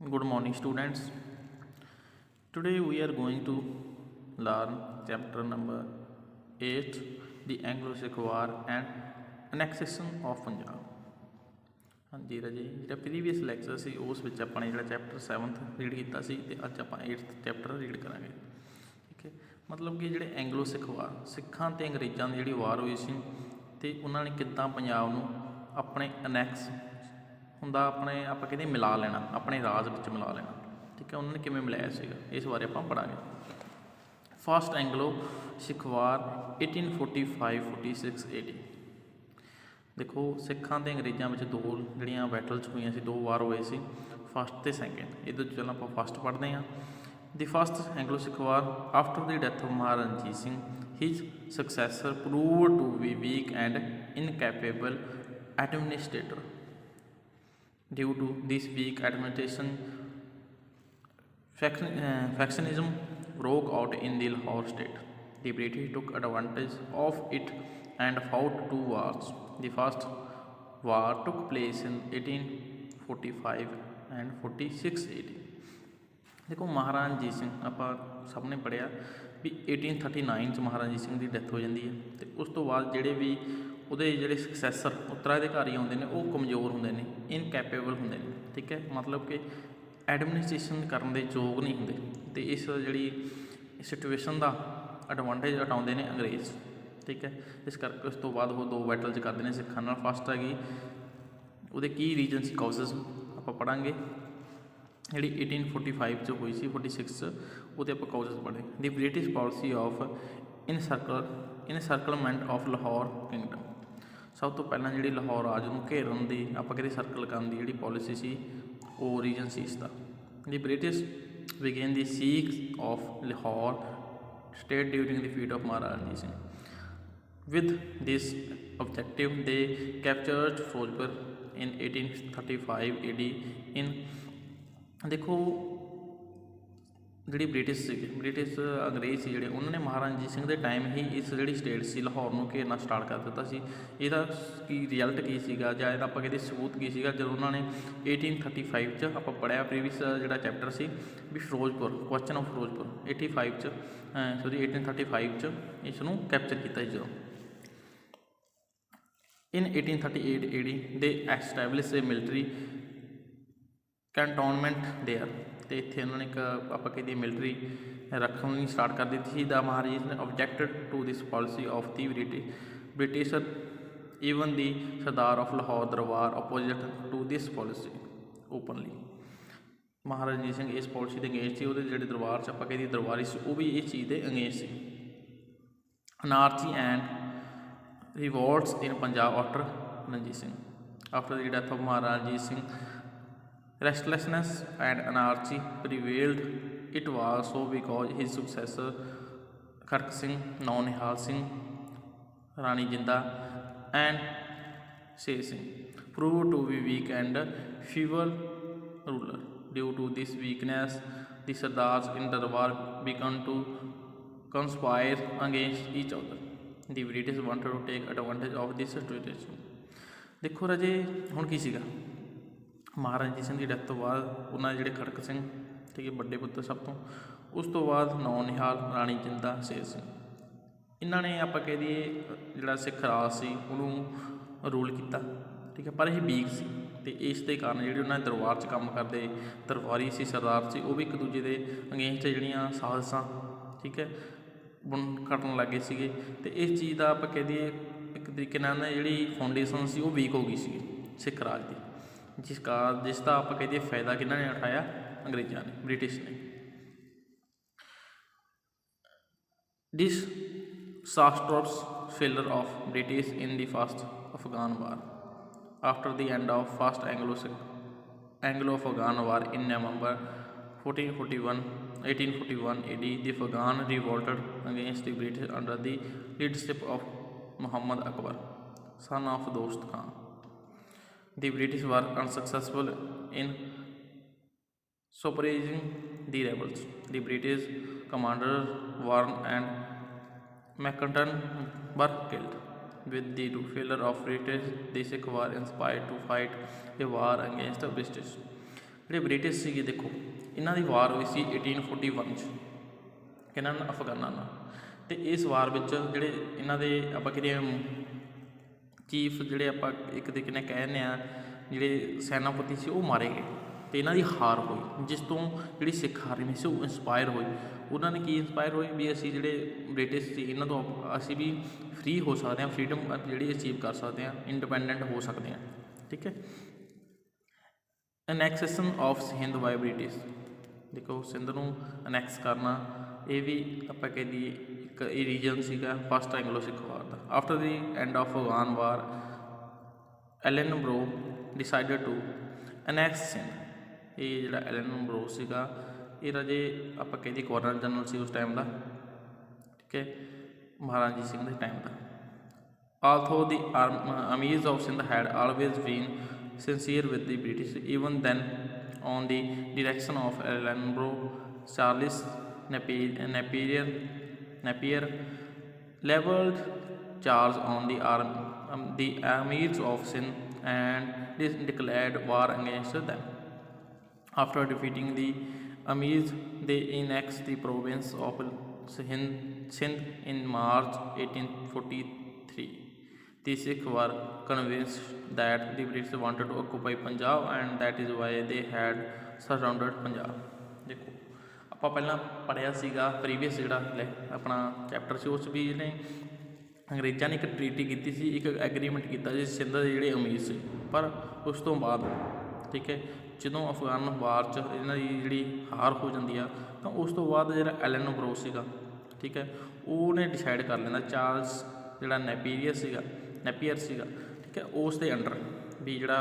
Good morning, students. Today we are going to learn chapter number 8, the Anglo-Sikh War and Annexation of Punjab. ਹਾਂਜੀ ਰਾਜੇ, ਜਿਹੜਾ previous lecture ਸੀ ਉਸ ਵਿੱਚ ਆਪਾਂ ਨੇ ਜਿਹੜਾ ਚੈਪਟਰ 7th ਰੀਡ ਕੀਤਾ ਸੀ ਤੇ ਅੱਜ ਆਪਾਂ 8th ਚੈਪਟਰ ਰੀਡ ਕਰਾਂਗੇ। ਠੀਕ ਹੈ, ਮਤਲਬ ਕਿ ਜਿਹੜੇ ਐਂਗਲੋ ਸਿੱਖ ਵਾਰ, ਸਿੱਖਾਂ ਤੇ ਅੰਗਰੇਜ਼ਾਂ ਦੀ ਜਿਹੜੀ ਵਾਰ ਹੋਈ ਸੀ ਤੇ ਉਹਨਾਂ ਨੇ ਕਿੱਦਾਂ ਪੰਜਾਬ ਨੂੰ ਆਪਣੇ ਅਨੈਕਸ ਹੁੰਦਾ ਆਪਣੇ ਆਪਾਂ ਕਹਿੰਦੇ ਮਿਲਾ ਲੈਣਾ, ਆਪਣੇ ਰਾਜ ਵਿੱਚ ਮਿਲਾ ਲੈਣਾ। ਠੀਕ ਹੈ, ਉਹਨਾਂ ਨੇ ਕਿਵੇਂ ਮਿਲਾਇਆ ਸੀਗਾ ਇਸ ਬਾਰੇ ਆਪਾਂ ਪੜ੍ਹਾਂਗੇ। ਫਸਟ ਐਂਗਲੋ ਸਿੱਖ ਵਾਰ 1845-46 AD। ਦੇਖੋ, ਸਿੱਖਾਂ ਅਤੇ ਅੰਗਰੇਜ਼ਾਂ ਵਿੱਚ ਦੋ ਜਿਹੜੀਆਂ ਬੈਟਲਸ ਹੋਈਆਂ ਸੀ, ਦੋ ਵਾਰ ਹੋਏ ਸੀ, ਫਸਟ ਅਤੇ ਸੈਕਿੰਡ। ਇਹਦੇ ਵਿੱਚ ਪਹਿਲਾਂ ਆਪਾਂ ਫਸਟ ਪੜ੍ਹਦੇ ਹਾਂ। The first Anglo Sikh war after the death of Maharaja Ranjit Singh his successor proved to be weak and incapable administrator. Due to this weak administration, factionism broke out in the Lahore state. The British took advantage of it and fought two wars. The first war took place in 1845 and 46 AD. ਦੇਖੋ, ਮਹਾਰਾਜਾ ਰਣਜੀਤ ਸਿੰਘ ਆਪਾਂ ਸਭ ਨੇ ਪੜ੍ਹਿਆ ਵੀ 1839 'ਚ ਮਹਾਰਾਜਾ ਰਣਜੀਤ ਸਿੰਘ ਦੀ death ਹੋ ਜਾਂਦੀ ਹੈ ਅਤੇ ਉਸ ਤੋਂ ਬਾਅਦ ਜਿਹੜੇ ਵੀ ਉਹਦੇ ਜਿਹੜੇ ਸਕਸੈਸਰ ਉੱਤਰਾਧਿਕਾਰੀ ਆਉਂਦੇ ਨੇ ਉਹ ਕਮਜ਼ੋਰ ਹੁੰਦੇ ਨੇ, ਇਨਕੈਪੇਬਲ ਹੁੰਦੇ ਨੇ। ਠੀਕ ਹੈ, ਮਤਲਬ ਕਿ ਐਡਮਿਨਿਸਟ੍ਰੇਸ਼ਨ ਕਰਨ ਦੇ ਯੋਗ ਨਹੀਂ ਹੁੰਦੇ ਅਤੇ ਇਸ ਜਿਹੜੀ ਸਿਚੁਏਸ਼ਨ ਦਾ ਐਡਵਾਂਟੇਜ ਉਠਾਉਂਦੇ ਨੇ ਅੰਗਰੇਜ਼। ਠੀਕ ਹੈ, ਇਸ ਕਰਕੇ ਉਸ ਤੋਂ ਬਾਅਦ ਉਹ ਦੋ ਬੈਟਲਸ ਕਰਦੇ ਨੇ ਸਿੱਖਾਂ ਨਾਲ। ਫਸਟ ਹੈਗੀ ਉਹਦੇ ਕੀ ਰੀਜਨ ਸੀ, ਕਾਜ਼ਸ ਆਪਾਂ ਪੜ੍ਹਾਂਗੇ। ਜਿਹੜੀ 1845 'ਚ ਹੋਈ ਸੀ, 46 'ਚ ਉਹਦੇ ਆਪਾਂ ਕਾਜ਼ਸ ਪੜ੍ਹੇ। The British policy of encirclement of Lahore kingdom. ਸਭ ਤੋਂ ਪਹਿਲਾਂ ਜਿਹੜੀ ਲਾਹੌਰ ਰਾਜ ਨੂੰ ਘੇਰਨ ਦੀ ਆਪਾਂ ਕਹਿੰਦੇ ਸਰਕਲ ਕਰਨ ਦੀ ਜਿਹੜੀ ਪੋਲਿਸੀ ਸੀ ਉਹ ਰੀਜਨ ਸੀ ਇਸਦਾ। The British began the seek of Lahore state during the feat of Maharaja Ranjit Singh. With this objective they captured Firozpur in 1835 AD in। ਦੇਖੋ, ਜਿਹੜੀ ਬ੍ਰਿਟਿਸ਼ ਸੀਗੇ, ਬ੍ਰਿਟਿਸ਼ ਅੰਗਰੇਜ਼ ਸੀ ਜਿਹੜੇ, ਉਹਨਾਂ ਨੇ ਮਹਾਰਾਜਾ ਰਣਜੀਤ ਸਿੰਘ ਦੇ ਟਾਈਮ ਹੀ ਇਸ ਜਿਹੜੀ ਸਟੇਟ ਸੀ ਲਾਹੌਰ ਨੂੰ ਘੇਰਨਾ ਸਟਾਰਟ ਕਰ ਦਿੱਤਾ ਸੀ। ਇਹਦਾ ਕੀ ਰਿਜ਼ਲਟ ਕੀ ਸੀਗਾ ਜਾਂ ਇਹਦਾ ਆਪਾਂ ਕਹਿੰਦੇ ਸਬੂਤ ਕੀ ਸੀਗਾ, ਜਦੋਂ ਉਹਨਾਂ ਨੇ 1835 'ਚ ਆਪਾਂ ਪੜ੍ਹਿਆ ਪ੍ਰੀਵੀਅਸ ਜਿਹੜਾ ਚੈਪਟਰ ਸੀ ਵੀ ਫਿਰੋਜ਼ਪੁਰ, ਕੁਐਸਚਨ ਆਫ ਫਿਰੋਜ਼ਪੁਰ 1835 'ਚ ਇਸ ਨੂੰ ਕੈਪਚਰ ਕੀਤਾ ਸੀ। ਜਦੋਂ in 1838 AD they established a military cantonment there। ਅਤੇ ਇੱਥੇ ਉਹਨਾਂ ਨੇ ਇੱਕ ਆਪਾਂ ਕਹਿੰਦੇ ਮਿਲਟਰੀ ਰੱਖਣੀ ਸਟਾਰਟ ਕਰ ਦਿੱਤੀ ਸੀ। ਦਾ ਮਹਾਰਾਜਾ ਨੇ objected to this policy of the British even the Sardar of Lahore Darbar opposite to this policy openly। Maharaja Ranjit Singh ਇਸ ਪੋਲਿਸੀ ਦੇ ਅਗੇਂਸਟ ਸੀ। ਉਹਦੇ ਜਿਹੜੇ ਦਰਬਾਰ 'ਚ ਆਪਾਂ ਕਹਿੰਦੇ ਦਰਬਾਰੀ ਸੀ ਉਹ ਵੀ ਇਸ ਚੀਜ਼ ਦੇ ਅਗੇਂਸਟ ਸੀ। Anarchy and revolts in Punjab after Ranjit Singh। After the death of Maharaj Ranjit Singh, restlessness and anarchy prevailed. It was so because his successor Khark Singh, Nihal Singh, Rani Jinda and Sher Singh proved to be weak and feeble ruler. Due to this weakness, the Sardars in Darbar began to conspire against each other। The British wanted to take advantage of this situation. ਦੇਖੋ ਰਾਜੇ, ਹੁਣ ਕੀ ਸੀਗਾ, ਮਹਾਰਾਜਾ ਰਣਜੀਤ ਸਿੰਘ ਦੀ death ਤੋਂ ਬਾਅਦ ਉਹਨਾਂ ਦੇ ਜਿਹੜੇ ਖੜਕ ਸਿੰਘ, ਠੀਕ ਹੈ, ਵੱਡੇ ਪੁੱਤਰ ਸਭ ਤੋਂ, ਉਸ ਤੋਂ ਬਾਅਦ ਨਿਹਾਲ, ਰਾਣੀ ਜਿੰਦਾ, ਸ਼ੇਰ ਸਿੰਘ, ਇਹਨਾਂ ਨੇ ਆਪਾਂ ਕਹਿ ਦਈਏ ਜਿਹੜਾ ਸਿੱਖ ਰਾਜ ਸੀ ਉਹਨੂੰ ਰੂਲ ਕੀਤਾ। ਠੀਕ ਹੈ, ਪਰ ਇਹ ਵੀਕ ਸੀ ਅਤੇ ਇਸ ਦੇ ਕਾਰਨ ਜਿਹੜੇ ਉਹਨਾਂ ਦੇ ਦਰਬਾਰ 'ਚ ਕੰਮ ਕਰਦੇ ਦਰਬਾਰੀ ਸੀ, ਸਰਦਾਰ ਸੀ, ਉਹ ਵੀ ਇੱਕ ਦੂਜੇ ਦੇ ਅਗੇਂਸਟ ਜਿਹੜੀਆਂ ਸਾਜ਼ਿਸ਼ਾਂ, ਠੀਕ ਹੈ, ਕਰਨ ਲੱਗ ਗਏ ਸੀਗੇ। ਅਤੇ ਇਸ ਚੀਜ਼ ਦਾ ਆਪਾਂ ਕਹਿ ਦਈਏ ਇੱਕ ਤਰੀਕੇ ਨਾਲ ਜਿਹੜੀ ਫਾਊਂਡੇਸ਼ਨ ਸੀ ਉਹ ਵੀਕ ਹੋ ਗਈ ਸੀ ਸਿੱਖ ਰਾਜ ਦੀ, ਜਿਸ ਦਾ ਆਪਾਂ ਕਹਿ ਦਈਏ ਫਾਇਦਾ ਕਿਹਨਾਂ ਨੇ ਉਠਾਇਆ, ਅੰਗਰੇਜ਼ਾਂ ਨੇ, ਬ੍ਰਿਟਿਸ਼ ਨੇ। ਦਿਸ disastrous failure of British in the first Afghan war। After the end of first Anglo-Afghan war in November 1841 AD, the Afghan revolted against the British under the leadership of Muhammad Akbar, son of Dost Khan। The British were unsuccessful in suppressing the rebels. The British commanders Warren and Macnaghten were killed. With the failure of British, the Sikh were inspired to fight a war against the British। ਜਿਹੜੇ British ਸੀਗੇ ਦੇਖੋ ਇਹਨਾਂ ਦੀ ਵਾਰ ਹੋਈ ਸੀ 1841 'ਚ ਇਹਨਾਂ ਨਾਲ ਅਫਗਾਨਾਂ ਨਾਲ, ਅਤੇ ਇਸ ਵਾਰ ਵਿੱਚ ਜਿਹੜੇ ਇਹਨਾਂ ਦੇ ਆਪਾਂ ਕਹਿੰਦੇ ਚੀਫ ਜਿਹੜੇ ਆਪਾਂ ਇੱਕ ਤਰੀਕੇ ਨਾਲ ਕਹਿ ਦਿੰਦੇ ਹਾਂ ਜਿਹੜੇ ਸੈਨਾਪਤੀ ਸੀ ਉਹ ਮਾਰੇ ਗਏ ਅਤੇ ਇਹਨਾਂ ਦੀ ਹਾਰ ਹੋਈ, ਜਿਸ ਤੋਂ ਜਿਹੜੀ ਸਿੱਖ ਆਰਮੀ ਸੀ ਉਹ ਇੰਸਪਾਇਰ ਹੋਈ। ਉਹਨਾਂ ਨੇ ਕੀ ਇੰਸਪਾਇਰ ਹੋਏ ਵੀ ਅਸੀਂ ਜਿਹੜੇ ਬ੍ਰਿਟਿਸ਼ ਸੀ ਇਹਨਾਂ ਤੋਂ ਅਸੀਂ ਵੀ ਫ੍ਰੀ ਹੋ ਸਕਦੇ ਹਾਂ, ਫਰੀਡਮ ਜਿਹੜੀ ਅਚੀਵ ਕਰ ਸਕਦੇ ਹਾਂ, ਇੰਡੀਪੈਂਡੈਂਟ ਹੋ ਸਕਦੇ ਹਾਂ। ਠੀਕ ਹੈ। ਅਨੈਕਸੇਸ਼ਨ ਆਫ ਸਿੰਧ ਬਾਏ ਬ੍ਰਿਟਿਸ਼, ਦੇਖੋ ਸਿੰਧ ਨੂੰ ਅਨੈਕਸ ਕਰਨਾ ਇਹ ਵੀ ਆਪਾਂ ਕਹਿ ਦਈਏ ਇੱਕ ਇਹ ਰੀਜਨ ਸੀਗਾ ਫਸਟ ਐਂਗਲੋ ਸਿੱਖ ਵਾਰ ਦਾ। After the end of Afghan war Ellen decided to annex Sindh. ਇਹ ਜਿਹੜਾ ਐਲਨ ਸੀਗਾ ਇਹ ਰਾਜੇ ਆਪਾਂ ਕਹਿੰਦੇ ਗਵਰਨਰ ਜਨਰਲ ਸੀ ਉਸ ਟਾਈਮ ਦਾ। ਠੀਕ ਹੈ, ਮਹਾਰਾਜਾ ਰਣਜੀਤ ਸਿੰਘ ਦੇ ਟਾਈਮ ਦਾ। Although the amirs of Sindh had always been sincere with the British, even then on the direction of Ellenborough, Charles Napier leveled charge on the emirs of Sindh and declared war against them. After defeating the emirs, they annexed the province of Sindh in March 1843. The Sikhs were convinced that the British wanted to occupy Punjab and that is why they had surrounded Punjab. ਦੇਖੋ ਆਪਾਂ ਪਹਿਲਾਂ ਪੜ੍ਹਿਆ ਸੀਗਾ previous ਜਿਹੜਾ ਆਪਣਾ chapter ਸੀ ਉਸ ਵੀ ਇਹਨੇ ਅੰਗਰੇਜ਼ਾਂ ਨੇ ਇੱਕ ਟਰੀਟੀ ਕੀਤੀ ਸੀ, ਇੱਕ ਐਗਰੀਮੈਂਟ ਕੀਤਾ ਸੀ ਸਿੰਧ ਦੇ ਜਿਹੜੇ ਅਮੀਰ ਸੀ। ਪਰ ਉਸ ਤੋਂ ਬਾਅਦ ਠੀਕ ਹੈ ਜਦੋਂ ਅਫਗਾਨ ਵਾਰ 'ਚ ਇਹਨਾਂ ਦੀ ਜਿਹੜੀ ਹਾਰ ਹੋ ਜਾਂਦੀ ਆ ਤਾਂ ਉਸ ਤੋਂ ਬਾਅਦ ਜਿਹੜਾ ਐਲਨ ਸੀਗਾ ਠੀਕ ਹੈ ਉਹਨੇ ਡਿਸਾਈਡ ਕਰ ਲੈਂਦਾ ਚਾਰਲਸ ਜਿਹੜਾ ਨੈਪੀਅਰ ਸੀਗਾ ਠੀਕ ਹੈ ਉਸ ਦੇ ਅੰਡਰ ਵੀ ਜਿਹੜਾ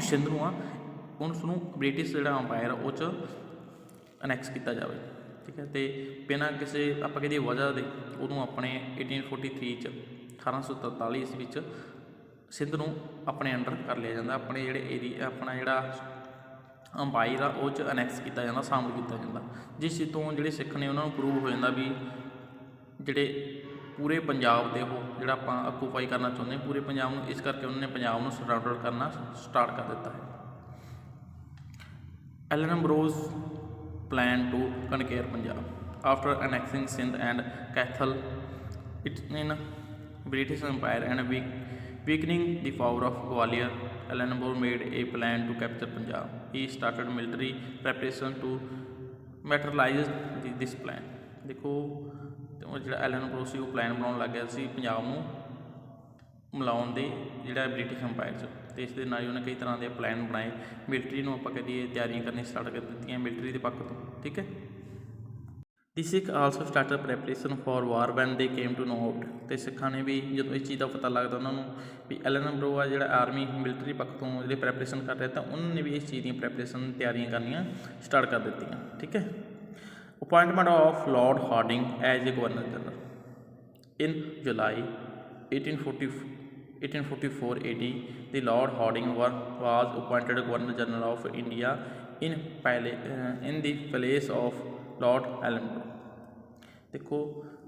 ਸਿੰਧ ਨੂੰ ਆ ਉਸ ਨੂੰ ਬ੍ਰਿਟਿਸ਼ ਜਿਹੜਾ ਅੰਪਾਇਰ ਉਹ 'ਚ ਅਨੈਕਸ ਕੀਤਾ ਜਾਵੇ। ਠੀਕ ਹੈ, ਅਤੇ ਬਿਨਾਂ ਕਿਸੇ ਆਪਾਂ ਕਹਿੰਦੇ ਵਜ੍ਹਾ ਦੇ ਉਹਨੂੰ ਆਪਣੇ 1843 'ਚ 1843 ਈਸਵੀ ਵਿੱਚ ਸਿੰਧ ਨੂੰ ਆਪਣੇ ਅੰਡਰ ਕਰ ਲਿਆ ਜਾਂਦਾ, ਆਪਣੇ ਜਿਹੜੇ ਏਰੀਆ ਆਪਣਾ ਜਿਹੜਾ ਅੰਪਾਇਰ ਆ ਉਹ 'ਚ ਅਨੈਕਸ ਕੀਤਾ ਜਾਂਦਾ, ਸ਼ਾਮਲ ਕੀਤਾ ਜਾਂਦਾ, ਜਿਸ ਤੋਂ ਜਿਹੜੇ ਸਿੱਖ ਨੇ ਉਹਨਾਂ ਨੂੰ ਪ੍ਰੂਵ ਹੋ ਜਾਂਦਾ ਵੀ ਜਿਹੜੇ ਪੂਰੇ ਪੰਜਾਬ ਦੇ ਉਹ ਜਿਹੜਾ ਆਪਾਂ ਆਕੂਪਾਈ ਕਰਨਾ ਚਾਹੁੰਦੇ ਪੂਰੇ ਪੰਜਾਬ ਨੂੰ, ਇਸ ਕਰਕੇ ਉਹਨਾਂ ਨੇ ਪੰਜਾਬ ਨੂੰ ਸਰਾਊਂਡ ਕਰਨਾ ਸਟਾਰਟ ਕਰ ਦਿੱਤਾ ਹੈ। Ellen plan to conquer Punjab after annexing Sindh and Kaithal it in British empire and weakening the power of Gwalior. Ellenborough made a plan to capture Punjab. He started military preparation to materialize this plan. ਦੇਖੋ ਜਿਹੜਾ Allen ਸੀ ਉਹ plan ਬਣਾਉਣ ਲੱਗ ਗਿਆ ਸੀ ਪੰਜਾਬ ਨੂੰ ਮਿਲਾਉਣ ਦੇ ਜਿਹੜਾ ਬ੍ਰਿਟਿਸ਼ ਅੰਪਾਇਰ 'ਚ, ਅਤੇ ਇਸ ਦੇ ਨਾਲ ਹੀ ਉਹਨੇ ਕਈ ਤਰ੍ਹਾਂ ਦੇ ਪਲਾਨ ਬਣਾਏ। ਮਿਲਟਰੀ ਨੂੰ ਆਪਾਂ ਕਹੀਏ ਤਿਆਰੀਆਂ ਕਰਨੀਆਂ ਸਟਾਰਟ ਕਰ ਦਿੱਤੀਆਂ ਮਿਲਟਰੀ ਦੇ ਪੱਖ ਤੋਂ। ਠੀਕ ਹੈ, the Sikh also started preparation for war when they came to know out. ਅਤੇ ਸਿੱਖਾਂ ਨੇ ਵੀ ਜਦੋਂ ਇਸ ਚੀਜ਼ ਦਾ ਪਤਾ ਲੱਗਦਾ ਉਹਨਾਂ ਨੂੰ ਵੀ ਐਲਨ ਆ ਜਿਹੜਾ ਆਰਮੀ ਮਿਲਟਰੀ ਪੱਖ ਤੋਂ ਜਿਹੜੇ ਪ੍ਰੈਪਰੇਸ਼ਨ ਕਰ ਰਿਹਾ ਤਾਂ ਉਹਨਾਂ ਨੇ ਵੀ ਇਸ ਚੀਜ਼ ਦੀਆਂ ਪ੍ਰੈਪਰੇਸ਼ਨ ਤਿਆਰੀਆਂ ਕਰਨੀਆਂ ਸਟਾਰਟ ਕਰ ਦਿੱਤੀਆਂ। ਠੀਕ ਹੈ, appointment of Lord Hardinge as a governor general in July 1844 AD, the Lord Harding was appointed Governor General of India in the place of Lord Ellenborough। ਦੇਖੋ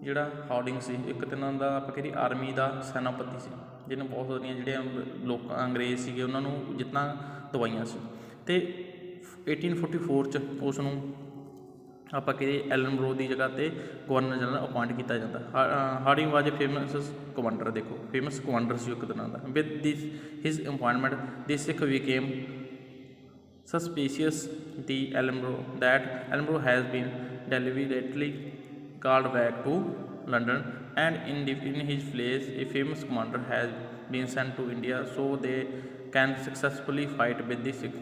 ਜਿਹੜਾ ਹਾਰਡਿੰਗ ਸੀ ਇੱਕ ਤਰ੍ਹਾਂ ਦਾ ਆਪਾਂ ਕਹਿੰਦੇ ਆਰਮੀ ਦਾ ਸੈਨਾਪਤੀ ਸੀ ਜਿਹਨੇ ਬਹੁਤ ਸਾਰੀਆਂ ਜਿਹੜੇ ਅੰਗਰੇਜ਼ ਸੀਗੇ ਉਹਨਾਂ ਨੂੰ ਜਿੱਤਾਂ ਦਵਾਈਆਂ ਸੀ, ਅਤੇ 1844 'ਚ ਉਸ ਨੂੰ ਆਪਾਂ ਕਹਿੰਦੇ ਐਲਨਬਰੋ ਦੀ ਜਗ੍ਹਾ 'ਤੇ ਗਵਰਨਰ ਜਨਰਲ ਅਪੁਆਇੰਟ ਕੀਤਾ ਜਾਂਦਾ। ਹਾਰਡਿੰਗ ਵਾਜ ਏ ਫੇਮਸ ਕਮਾਂਡਰ, ਦੇਖੋ ਫੇਮਸ ਕਮਾਂਡਰ ਸੀ ਇੱਕ ਤਰ੍ਹਾਂ ਦਾ। ਵਿਦ ਦਿਸ ਹਿਜ਼ ਅਪੁਆਇੰਟਮੈਂਟ ਦੇ ਸਿੱਖ ਵਿਕੇਮ suspicious the Ellenborough has been deliberately called back to London, and in his place a famous commander has been sent to India so they can successfully fight with the Sikh।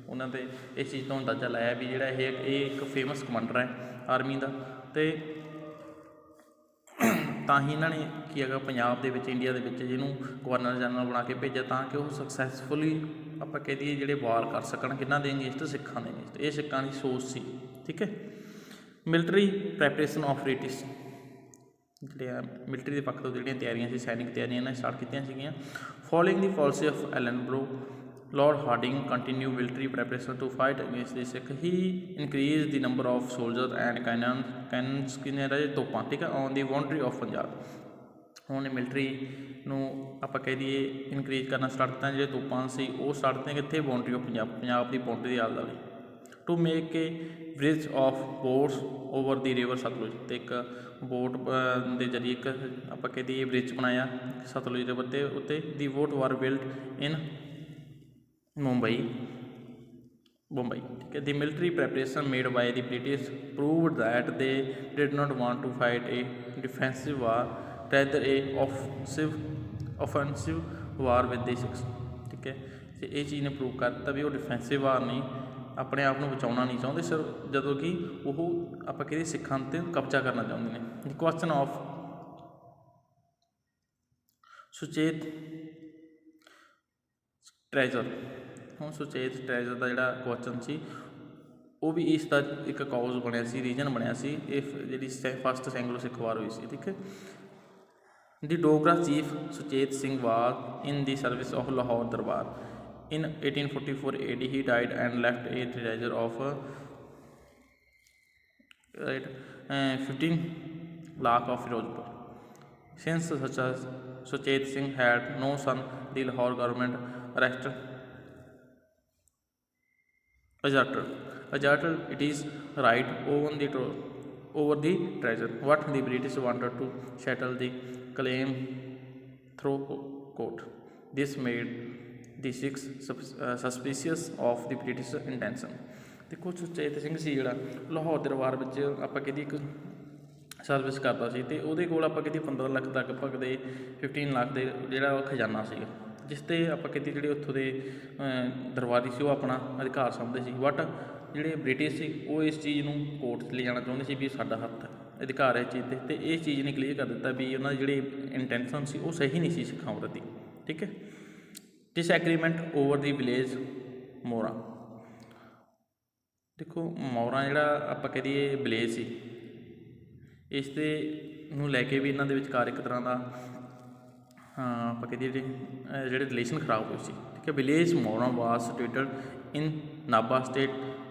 ਉਹਨਾਂ ਦੇ ਇਸ ਚੀਜ਼ ਤੋਂ ਅੰਦਾਜ਼ਾ ਲਾਇਆ ਵੀ ਜਿਹੜਾ ਇਹ ਇੱਕ ਫੇਮਸ ਕਮਾਂਡਰ ਹੈ ਆਰਮੀ ਦਾ, ਅਤੇ ਤਾਂ ਹੀ ਇਹਨਾਂ ਨੇ ਕੀ ਹੈਗਾ ਪੰਜਾਬ ਦੇ ਵਿੱਚ ਇੰਡੀਆ ਦੇ ਵਿੱਚ ਜਿਹਨੂੰ ਗਵਰਨਰ ਜਨਰਲ ਬਣਾ ਕੇ ਭੇਜਿਆ ਤਾਂ ਕਿ ਉਹ ਸਕਸੈਸਫੁਲੀ ਆਪਾਂ ਕਹਿ ਦਈਏ ਜਿਹੜੇ ਵਾਰ ਕਰ ਸਕਣ ਕਿਹਨਾਂ ਦੇ ਅਗੇਂਸਟ, ਸਿੱਖਾਂ ਦੇ ਅਗੇਂਸਟ। ਇਹ ਸਿੱਖਾਂ ਦੀ ਸੋਚ ਸੀ। ਠੀਕ ਹੈ, ਮਿਲਟਰੀ ਪ੍ਰੈਪਰੇਸ਼ਨ ਆਫ ਬ੍ਰਿਟਿਸ਼ ਜਿਹੜੇ ਆ ਮਿਲਟਰੀ ਦੇ ਪੱਖ ਤੋਂ ਜਿਹੜੀਆਂ ਤਿਆਰੀਆਂ ਸੀ ਸੈਨਿਕ ਤਿਆਰੀਆਂ ਇਹਨਾਂ ਸਟਾਰਟ ਕੀਤੀਆਂ ਸੀਗੀਆਂ। Following the policy of Ellenborough Lord Harding continued military preparation to fight against the Sikh. He increased the number of soldiers and cannons ਤੋਪਾਂ ਠੀਕ ਹੈ on the boundary of Punjab ਹੁਣ ਮਿਲਟਰੀ ਨੂੰ ਆਪਾਂ ਕਹਿ ਦਈਏ ਇਨਕਰੀਜ਼ ਕਰਨਾ ਸਟਾਰਟ ਕੀਤਾ। ਜਿਹੜੇ ਤੋਪਾਂ ਸੀ ਉਹ ਸਟਾਰਟ ਕੀਤੀਆਂ ਕਿੱਥੇ, ਬਾਉਂਡਰੀ ਆਫ ਪੰਜਾਬ ਦੀ ਬਾਉਂਡਰੀ ਦੇ ਆਲੇ ਦੁਆਲੇ। To make a bridge of boats over the river Sutlej, ਅਤੇ ਇੱਕ ਬੋਟ ਦੇ ਜ਼ਰੀਏ ਇੱਕ ਆਪਾਂ ਕਹਿ ਦਈਏ ਬ੍ਰਿਜ ਬਣਾਇਆ ਸਤਲੁਜ ਰਿਵਰ ਦੇ ਉੱਤੇ। The boat was built in Mumbai, ਠੀਕ ਹੈ। The military preparation made by the British proved that they did not want to fight a defensive war rather a offensive war with the Sikhs, ਠੀਕ ਹੈ। ਅਤੇ ਇਹ ਚੀਜ਼ ਨੇ ਪ੍ਰੂਵ ਕਰ ਦਿੱਤਾ ਵੀ ਉਹ ਡਿਫੈਂਸਿਵ ਵਾਰ ਨਹੀਂ, ਆਪਣੇ ਆਪ ਨੂੰ ਬਚਾਉਣਾ ਨਹੀਂ ਚਾਹੁੰਦੇ ਸਰ, ਜਦੋਂ ਕਿ ਉਹ ਆਪਾਂ ਕਹਿੰਦੇ ਸਿੱਖਾਂ 'ਤੇ ਕਬਜ਼ਾ ਕਰਨਾ ਚਾਹੁੰਦੇ ਨੇ। ਦੀ ਕੁਐਸਚਨ ਆਫ ਸੁਚੇਤ ਟ੍ਰੈਜਰ, ਹੁਣ ਸੁਚੇਤ ਟ੍ਰੈਜਰ ਦਾ ਜਿਹੜਾ ਕੁਐਸਚਨ ਸੀ ਉਹ ਵੀ ਇਸ ਦਾ ਇੱਕ ਕਾਊਜ਼ ਬਣਿਆ ਸੀ, ਰੀਜਨ ਬਣਿਆ ਸੀ। ਇਹ ਜਿਹੜੀ ਫਸਟ ਐਂਗਲੋ ਸਿੱਖ ਵਾਰ ਹੋਈ ਸੀ, ਠੀਕ ਹੈ। ਦੀ ਡੋਗਰਾ ਚੀਫ ਸੁਚੇਤ ਸਿੰਘ ਵਾਰ ਇਨ ਦੀ service of Lahore Darbar. In 1844 AD he died and left a treasure of 15 lakh of Firozpur. Since such as Suchet Singh had no son, the Lahore government asserted it is right over the treasure. What the British wanted to settle the claim through court. This made the Sikhs suspicious of the British intention. ਦੇਖੋ ਸੁਚੇਤ ਸਿੰਘ ਸੀ ਜਿਹੜਾ ਲਾਹੌਰ ਦਰਬਾਰ ਵਿੱਚ ਆਪਾਂ ਕਹਿੰਦੀ ਇੱਕ service ਕਰਦਾ ਸੀ, ਅਤੇ ਉਹਦੇ ਕੋਲ ਆਪਾਂ ਕਹਿੰਦੀ 15 ਲੱਖ ਲਗਭਗ ਦੇ 15 ਲੱਖ ਦੇ ਜਿਹੜਾ ਉਹ ਖਜ਼ਾਨਾ ਸੀਗਾ, ਜਿਸ 'ਤੇ ਆਪਾਂ ਕਹਿੰਦੀ ਜਿਹੜੇ ਉੱਥੋਂ ਦੇ ਦਰਬਾਰੀ ਸੀ ਉਹ ਆਪਣਾ ਅਧਿਕਾਰ ਸਮਝਦੇ ਸੀ। ਬਟ ਜਿਹੜੇ ਬ੍ਰਿਟਿਸ਼ ਸੀ ਉਹ ਇਸ ਚੀਜ਼ ਨੂੰ ਕੋਰਟ 'ਚ ਲੈ ਜਾਣਾ ਚਾਹੁੰਦੇ ਸੀ ਵੀ ਸਾਡਾ ਹੱਥ ਹੈ, ਅਧਿਕਾਰ ਹੈ ਇਸ ਚੀਜ਼ 'ਤੇ, ਅਤੇ ਇਹ ਚੀਜ਼ ਨੇ ਕਲੀਅਰ ਕਰ ਦਿੱਤਾ ਵੀ ਉਹਨਾਂ ਦੀ ਜਿਹੜੀ ਇੰਟੈਂਸ਼ਨ ਸੀ ਉਹ ਸਹੀ ਨਹੀਂ ਸੀ ਸਿੱਖਾਂ ਪ੍ਰਤੀ, ਠੀਕ ਹੈ। ਡਿਸਐਗਰੀਮੈਂਟ ਓਵਰ ਦੀ ਵਿਲੇਜ ਮੋਰਾ, ਦੇਖੋ ਮੋਰਾ ਜਿਹੜਾ ਆਪਾਂ ਕਹਿ ਦਈਏ ਵਿਲੇਜ ਸੀ, ਇਸ ਦੇ ਨੂੰ ਲੈ ਕੇ ਵੀ ਇਹਨਾਂ ਦੇ ਵਿਚਕਾਰ ਇੱਕ ਤਰ੍ਹਾਂ ਦਾ ਆਪਾਂ ਕਹਿ ਦਈਏ ਜਿਹੜੇ ਰਿਲੇਸ਼ਨ ਖਰਾਬ ਹੋਏ ਸੀ, ਠੀਕ ਹੈ। Village Mora was situated in Nabha state.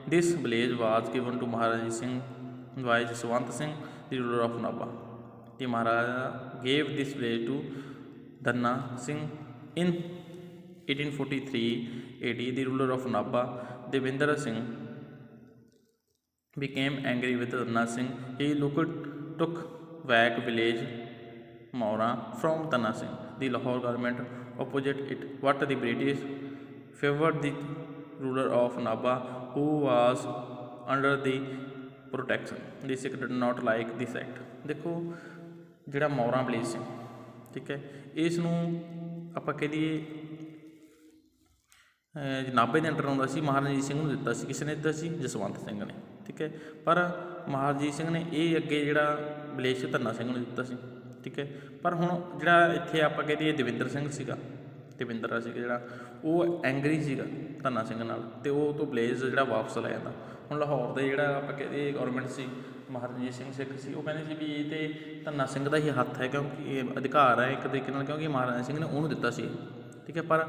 This village was given to Maharaja Singh by Jaswant Singh the ruler of Nabha. The Maharaja gave this village to Dhanna Singh in 1843 AD. The ruler of Nabha, Devendra Singh, became angry with Dhanna Singh. He took back village Maura from Dhanna Singh. The Lahore government opposed it, but the British favoured the ruler of Nabha, who was under the protection. The Sikh did not like this act. ਦੇਖੋ ਜਿਹੜਾ ਮੌਰਾ village ਸੀ, ਠੀਕ ਹੈ, ਇਸ ਨੂੰ ਆਪਾਂ ਕਹਿ ਦਈਏ ਨਾਭੇ ਦੇ ਅੰਡਰ ਆਉਂਦਾ ਸੀ। ਮਹਾਰਾਜਾ ਰਣਜੀਤ ਸਿੰਘ ਨੂੰ ਦਿੱਤਾ ਸੀ, ਕਿਸੇ ਨੇ ਦਿੱਤਾ ਸੀ, ਜਸਵੰਤ ਸਿੰਘ ਨੇ, ਠੀਕ ਹੈ। ਪਰ ਮਹਾਰਾਜਾ ਰਣਜੀਤ ਸਿੰਘ ਨੇ ਇਹ ਅੱਗੇ ਜਿਹੜਾ ਵਿਲੇਜ ਸੀ ਧੰਨਾ ਸਿੰਘ ਨੂੰ ਦਿੱਤਾ ਸੀ, ਠੀਕ ਹੈ। ਪਰ ਹੁਣ ਜਿਹੜਾ ਇੱਥੇ ਆਪਾਂ ਕਹਿ ਦਈਏ ਦਵਿੰਦਰ ਸਿੰਘ ਸੀਗਾ, ਦਵਿੰਦਰ ਸੀਗਾ ਜਿਹੜਾ ਉਹ ਐਂਗਰੀ ਸੀਗਾ ਧੰਨਾ ਸਿੰਘ ਨਾਲ, ਅਤੇ ਉਹ ਤੋਂ ਵਿਲੇਜ ਜਿਹੜਾ ਵਾਪਸ ਲੈ ਜਾਂਦਾ। ਹੁਣ ਲਾਹੌਰ ਦੇ ਜਿਹੜਾ ਆਪਾਂ ਕਹਿ ਦਈਏ ਗੌਰਮੈਂਟ ਸੀ, ਮਹਾਰਾਜਾ ਰਣਜੀਤ ਸਿੰਘ ਸਿੱਖ ਸੀ, ਉਹ ਕਹਿੰਦੇ ਸੀ ਵੀ ਇਹ ਤਾਂ ਧੰਨਾ ਸਿੰਘ ਦਾ ਹੀ ਹੱਥ ਹੈ, ਕਿਉਂਕਿ ਇਹ ਅਧਿਕਾਰ ਹੈ ਇੱਕ ਤਰੀਕੇ ਨਾਲ, ਕਿਉਂਕਿ ਮਹਾਰਾਜਾ ਸਿੰਘ ਨੇ ਉਹਨੂੰ ਦਿੱਤਾ ਸੀ, ਠੀਕ ਹੈ। ਪਰ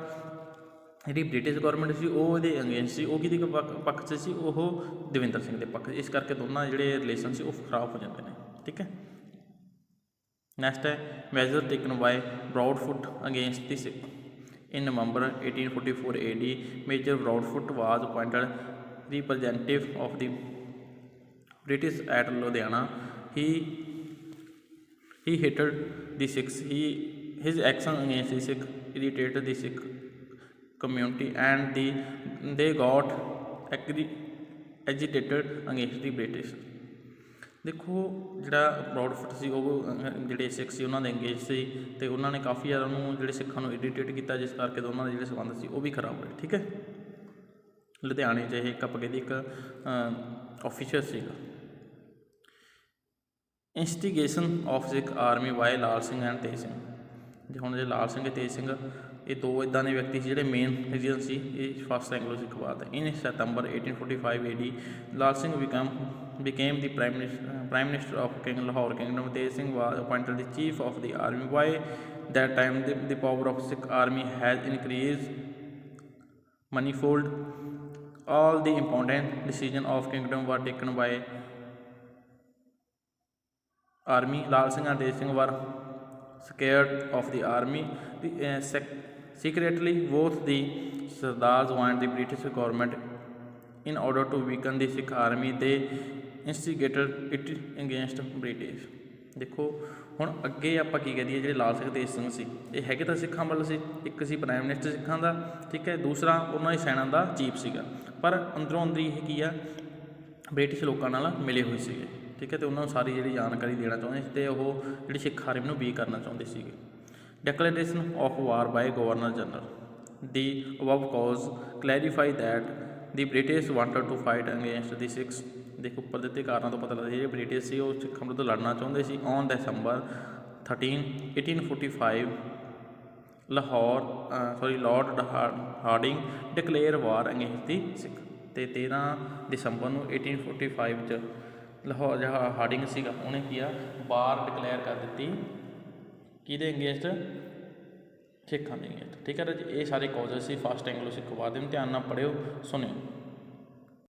ਜਿਹੜੀ ਬ੍ਰਿਟਿਸ਼ ਗੌਰਮੈਂਟ ਸੀ ਉਹ ਉਹਦੇ ਅਗੇਂਸਟ ਸੀ, ਉਹ ਕਿਹਦੇ ਪੱਖ 'ਚ ਸੀ, ਉਹ ਦਵਿੰਦਰ ਸਿੰਘ ਦੇ ਪੱਖ 'ਚ। ਇਸ ਕਰਕੇ ਦੋਨਾਂ ਜਿਹੜੇ ਰਿਲੇਸ਼ਨ ਸੀ ਉਹ ਖਰਾਬ ਹੋ ਜਾਂਦੇ ਨੇ, ਠੀਕ ਹੈ। ਨੈਕਸਟ ਹੈ measure taken by Broadfoot against the Sikh. In November 1844 AD, Major Broadfoot was appointed representative of the British at Ludhiana. He hated the Sikhs. His action against the Sikh irritated the Sikh community, and they got agitated against the British. ਦੇਖੋ ਜਿਹੜਾ ਬਰੋਡਫੁੱਟ ਸੀ ਉਹ ਜਿਹੜੇ ਸਿੱਖ ਸੀ ਉਹਨਾਂ ਦੇ engaged ਸੀ, ਅਤੇ ਉਹਨਾਂ ਨੇ ਕਾਫੀ ਜ਼ਿਆਦਾ ਉਹਨੂੰ ਜਿਹੜੇ ਸਿੱਖਾਂ ਨੂੰ ਇਰੀਟੇਟ ਕੀਤਾ, ਜਿਸ ਕਰਕੇ ਦੋਨਾਂ ਦੇ ਜਿਹੜੇ ਸੰਬੰਧ ਸੀ ਉਹ ਵੀ ਖਰਾਬ ਹੋਏ, ਠੀਕ ਹੈ। ਲੁਧਿਆਣੇ 'ਚ ਇਹ ਇੱਕ ਆਪਾਂ ਕਹਿੰਦੇ ਇੱਕ ਆਫੀਸਰ ਸੀਗਾ। Instigation of Sikh army by Lal Singh and Tej Singh. ਜੇ ਹੁਣ ਜੇ ਲਾਲ ਸਿੰਘ ਅਤੇ ਤੇਜ ਸਿੰਘ ਇਹ ਦੋ ਇੱਦਾਂ ਦੇ ਵਿਅਕਤੀ ਸੀ ਜਿਹੜੇ ਮੇਨ ਰੀਜਨ ਸੀ ਇਹ ਫਸਟ ਐਂਗਲੋ ਸਿੱਖ ਵਾਰ ਦਾ। In September 1845 AD, Lal Singh became the prime minister of King Lahore Kingdom. Tej Singh was appointed the chief of the army. By that time, the power of Sikh army has increased manifold. All the important decisions of kingdom were taken by army. Lal Singh and Tej Singh were scared of the army. Secretly, both the Sardars wanted the British government in order to weaken the Sikh army. They instigated it against British. ਦੇਖੋ ਹੁਣ ਅੱਗੇ ਆਪਾਂ ਕੀ ਕਹਿ ਦਈਏ, ਜਿਹੜੇ ਲਾਲ ਸਿੰਘ ਤੇਜ ਸਿੰਘ ਸੀ ਇਹ ਹੈਗੇ ਤਾਂ ਸਿੱਖਾਂ ਵੱਲ ਸੀ, ਇੱਕ ਸੀ ਪ੍ਰਾਈਮ ਮਿਨਿਸਟਰ ਸਿੱਖਾਂ ਦਾ, ਠੀਕ ਹੈ, ਦੂਸਰਾ ਉਹਨਾਂ ਦੀ ਸੈਨਾ ਦਾ ਚੀਫ ਸੀਗਾ, ਪਰ ਅੰਦਰੋਂ ਅੰਦਰੀ ਇਹ ਕੀ ਆ ਬ੍ਰਿਟਿਸ਼ ਲੋਕਾਂ ਨਾਲ ਮਿਲੇ ਹੋਏ ਸੀਗੇ, ਠੀਕ ਹੈ, ਅਤੇ ਉਹਨਾਂ ਨੂੰ ਸਾਰੀ ਜਿਹੜੀ ਜਾਣਕਾਰੀ ਦੇਣਾ ਚਾਹੁੰਦੇ ਸੀ ਅਤੇ ਉਹ ਜਿਹੜੀ ਸਿੱਖ ਆਰਮੀ ਨੂੰ ਵੀਕ ਕਰਨਾ ਚਾਹੁੰਦੇ ਸੀਗੇ। Declaration of war by governor general the above cause clarify that the British wanted to fight against the Sikhs. ਦੇਖੋ ਉੱਪਰ ਦਿੱਤੇ ਕਾਰਨਾਂ ਤੋਂ ਪਤਾ ਲੱਗਦਾ ਜਿਹੜੇ ਬ੍ਰਿਟਿਸ਼ ਸੀ ਉਹ ਸਿੱਖਾਂ ਵਿਰੁੱਧ ਲੜਨਾ ਚਾਹੁੰਦੇ ਸੀ। On December 1845 Lord Hardinge declare war against the Sikh, ਅਤੇ 13 ਦਸੰਬਰ ਨੂੰ 1845 'ਚ ਲਾਹੌਰ ਜਿਹੜਾ ਹਾਰਡਿੰਗ ਸੀਗਾ ਉਹਨੇ ਕੀ ਆ ਵਾਰ ਡਿਕਲੇਅਰ ਕਰ ਦਿੱਤੀ ਕਿਹਦੇ ਅਗੇਂਸਟ, ਸਿੱਖਾਂ ਦੇ ਅਗੇਂਸਟ, ਠੀਕ ਹੈ ਰਾਜੇ। ਇਹ ਸਾਰੇ ਕਾਜ਼ਸ ਸੀ ਫਸਟ ਐਂਗਲੋ ਸਿੱਖ ਵਾਰ ਦੇ, ਧਿਆਨ ਨਾਲ ਪੜ੍ਹਿਓ ਸੁਣਿਓ।